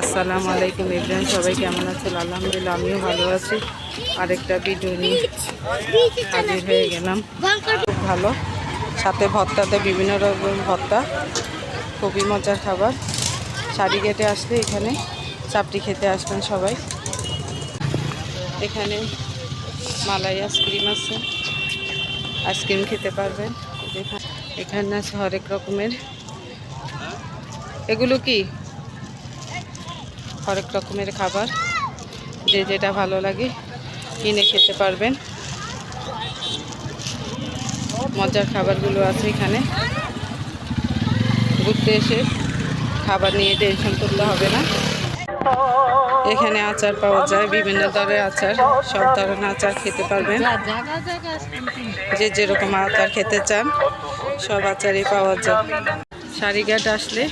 আসসালামু আলাইকুম এভরিওয়ান, সবাই কেমন আছেন? আলহামদুলিল্লাহ আমিও ভালো আছি। আরেকটা ভিডিও নিয়ে হাজির হয়ে গেলাম। খুব ভালো, সাথে ভর্তাতে বিভিন্ন রকম ভর্তা, খুবই মজার খাবার। শাড়ি গেটে আসলে এখানে চাপটি খেতে আসবেন সবাই। এখানে মালাই আইসক্রিম আছে, আইসক্রিম খেতে পারবেন। এখানে আছে হরেক রকমের, এগুলো কি হরেক রকমের খাবার, যে যেটা ভালো লাগে কিনে খেতে পারবেন। মজার খাবারগুলো আছে এখানে। ঘুরতে এসে খাবার নিয়ে টেনশন করতে হবে না। এখানে আচার পাওয়া যায়, বিভিন্ন ধরনের আচার, সব ধরনের আচার খেতে পারবেন। যে যেরকম আচার খেতে চান সব আচারই পাওয়া যায়। সারিঘাট আসলে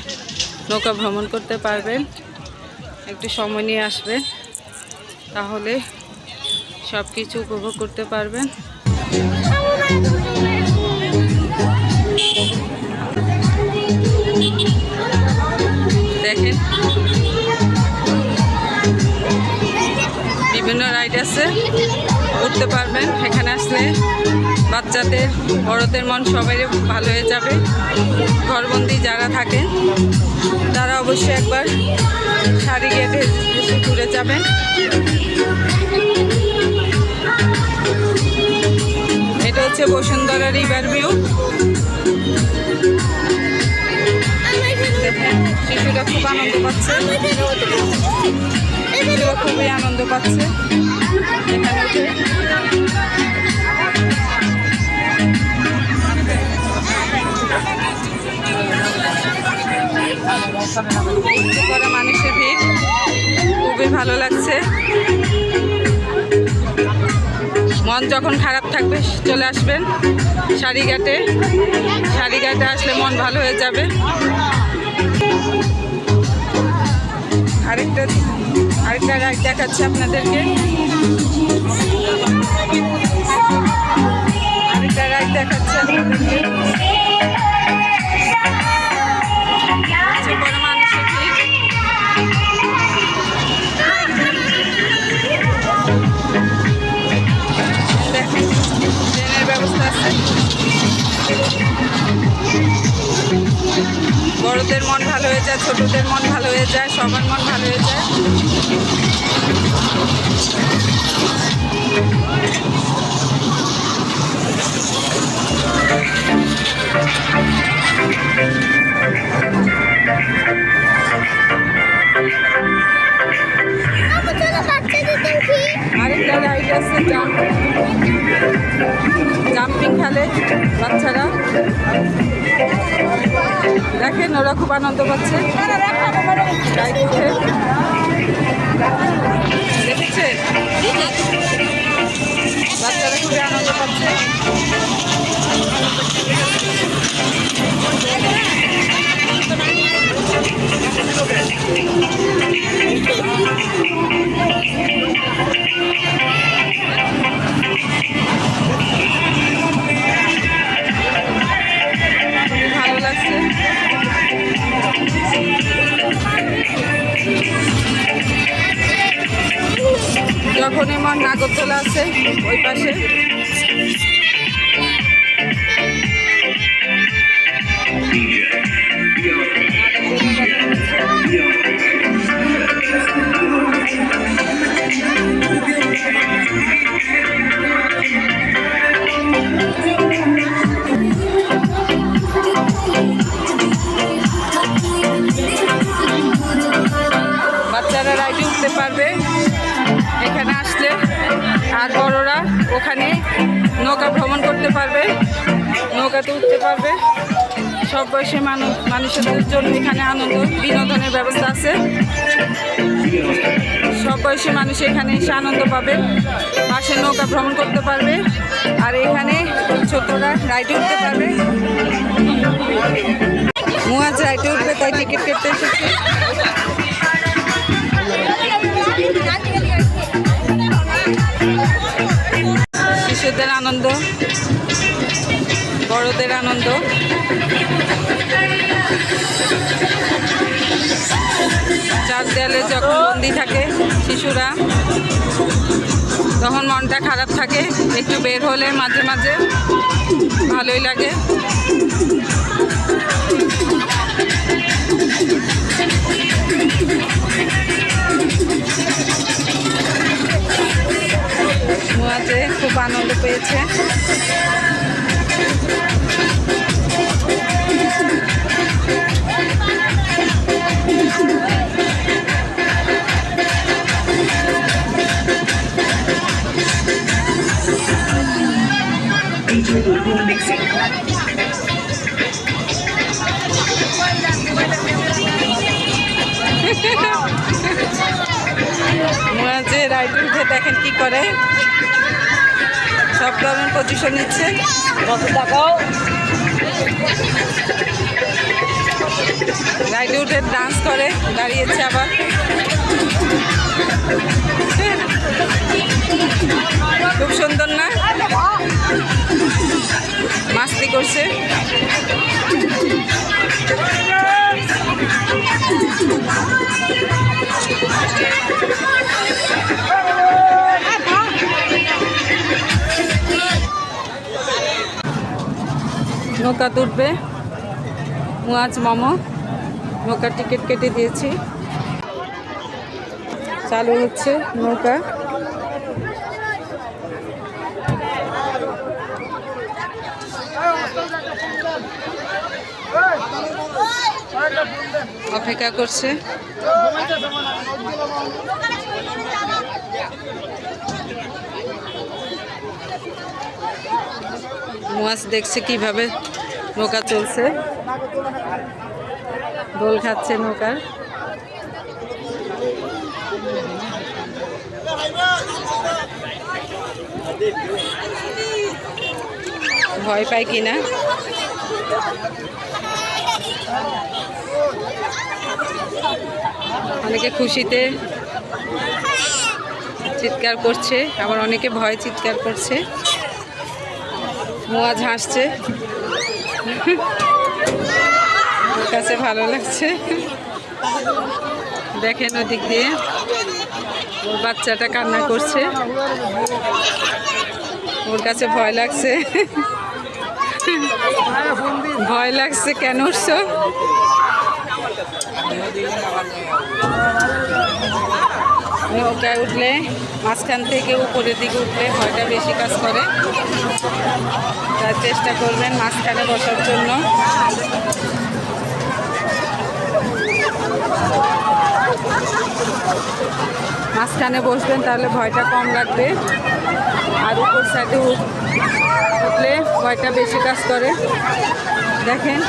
নৌকা ভ্রমণ করতে পারবেন। একটু সময় নিয়ে আসবেন, তাহলে সব কিছু উপভোগ করতে পারবেন। দেখেন বিভিন্ন রাইড আছে, উঠতে পারবেন। এখানে আসলে বাচ্চাদের বড়দের মন সবাই ভালো হয়ে যাবে। ঘরবন্দি যারা থাকেন তারা অবশ্যই একবার সারিঘাটে এসে ঘুরে যাবেন। এটা হচ্ছে বসুন্ধরা রিভার ভিউ। শিশুরা খুব আনন্দ পাচ্ছে, শিশুরা খুবই আনন্দ পাচ্ছে এখানে উঠে। করে মানুষের ভিড়, খুবই ভালো লাগছে। মন যখন খারাপ থাকবে চলে আসবেন সারিঘাটে। সারিঘাটে আসলে মন ভালো হয়ে যাবে। আরেকটা রাইড দেখাচ্ছি আপনাদেরকে। আরেকটা রাইড দেখাচ্ছি আপনাদেরকে। বড় মানুষের ভিড়। দেখেন ট্রেনের ব্যবস্থা আছে। বড়দের মন ভালো হয়ে যায়, ছোটদের মন ভালো হয়ে যায়, সবার মন ভালো হয়ে যায়। আরেকটা রাইড আছে, জাম্পিং খেলে বাচ্চারা। দেখেন ওরা খুব আনন্দ পাচ্ছে রাইড উঠে। দেখেছেন বাচ্চারা খুবই আনন্দ পাচ্ছে। ভালো লাগছে। যখন এমন নাগরদোলা আছে ওই পাশে, বাচ্চারা রাইডে উঠতে পারবে এখানে আসলে। আর বড়রা ওখানে নৌকা ভ্রমণ করতে পারবে, নৌকাতে উঠতে পারবে। সব বয়সী মানুষের জন্য এখানে আনন্দ বিনোদনের ব্যবস্থা আছে। সব বয়সী মানুষ এখানে এসে আনন্দ পাবে, পাশে নৌকা ভ্রমণ করতে পারবে। আর এখানে ছোটরা রাইডে উঠতে পারবে। মুয়াজ রাইডে উঠবে, তাই টিকিট কেটে এসেছি। শিশুদের আনন্দ, বড়দের আনন্দ। চার দেয়ালে যখন বন্দি থাকে শিশুরা, তখন মনটা খারাপ থাকে, একটু বের হলে মাঝে মাঝে ভালোই লাগে। মুয়াজে খুব আনন্দ পেয়েছে। মুয়াজে রাইডে উঠে দেখেন কি করে, সব ধরনের পজিশন নিচ্ছে। রাইডে উঠে ডান্স করে, দাঁড়িয়েছে আবার। খুব সুন্দর না, মাস্তি করছে। নৌকা তুলবে মুয়াজ মামা, নৌকার টিকিট কেটে দিয়েছি, চালু হচ্ছে নৌকা। অপেক্ষা করছে। মুয়াজ দেখছে কিভাবে নৌকা চলছে, দোল খাচ্ছে নৌকার। ভয় পায় কিনা, অনেকে খুশিতে চিৎকার করছে, আবার অনেকে ভয় চিৎকার করছে। মুয়াজ হাসছে, ওর কাছে ভালো লাগছে। দেখেন ওদিক দিয়ে ওর বাচ্চাটা কান্না করছে, ওর কাছে ভয় লাগছে। ভয় লাগছে কেন উঠছো? নৌকায় উঠলে মাঝখান থেকে উপরের দিকে উঠলে ভয়টা বেশি কাজ করে, তাই চেষ্টা করবেন মাঝখানে বসার জন্য। মাঝখানে বসবেন, তাহলে ভয়টা কম লাগবে। আর উপর সাইডে উঠলে ভয়টা বেশি কাজ করে। দেখেন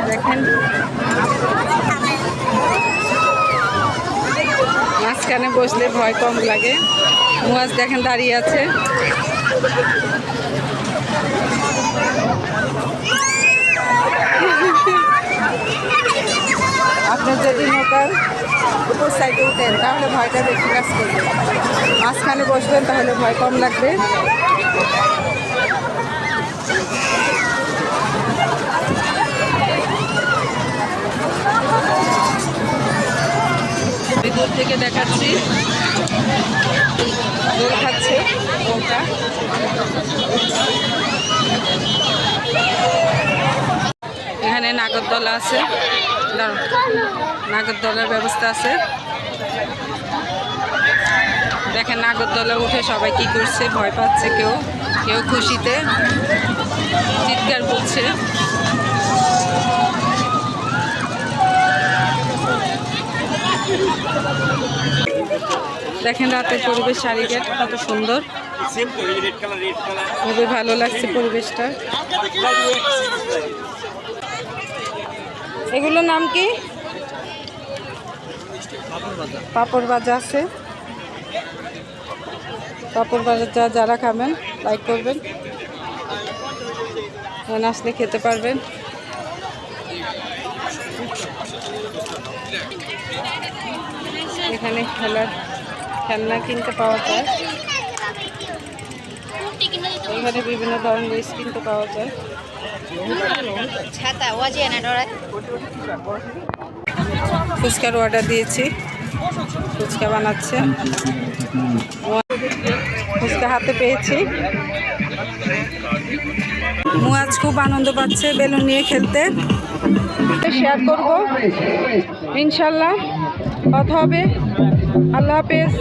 দেখেন মাঝখানে বসলে ভয় কম লাগে। মুয়াজ দেখেন দাঁড়িয়ে আছে। আপনার যদি নৌকার উপর সাইডে উঠেন তাহলে ভয়টা বেশি কাজ করবে, মাঝখানে বসবেন তাহলে ভয় কম লাগবে। দূর থেকে দেখাচ্ছি, দোল খাচ্ছে নৌকা। এখানে নাগরদোলা আছে, নাগরদোলার ব্যবস্থা আছে। দেখেন নাগরদোলা উঠে সবাই কি করছে, ভয় পাচ্ছে, কেউ কেউ খুশিতে চিৎকার করছে। দেখেন রাতের পরিবেশ, সারিঘাট কত সুন্দর, খুবই ভালো লাগছে পরিবেশটা। এগুলোর নাম কি? পাপড় ভাজা আছে। পাপড় ভাজা যারা খাবেন লাইক করবেন, আসলে খেতে পারবেন। এখানে খেলনা কিনতে পাওয়া যায়। এখানে বিভিন্ন ধরনের ড্রেস কিনতে পাওয়া যায়। ফুচকার অর্ডার দিয়েছি, ফুচকা বানাচ্ছে। ফুচকা হাতে পেয়েছি। মুয়াজ খুব আনন্দ পাচ্ছে বেলুন নিয়ে খেলতে। শেয়ার করব ইনশাল্লাহ। কথা হবে। আল্লাহ হাফেজ।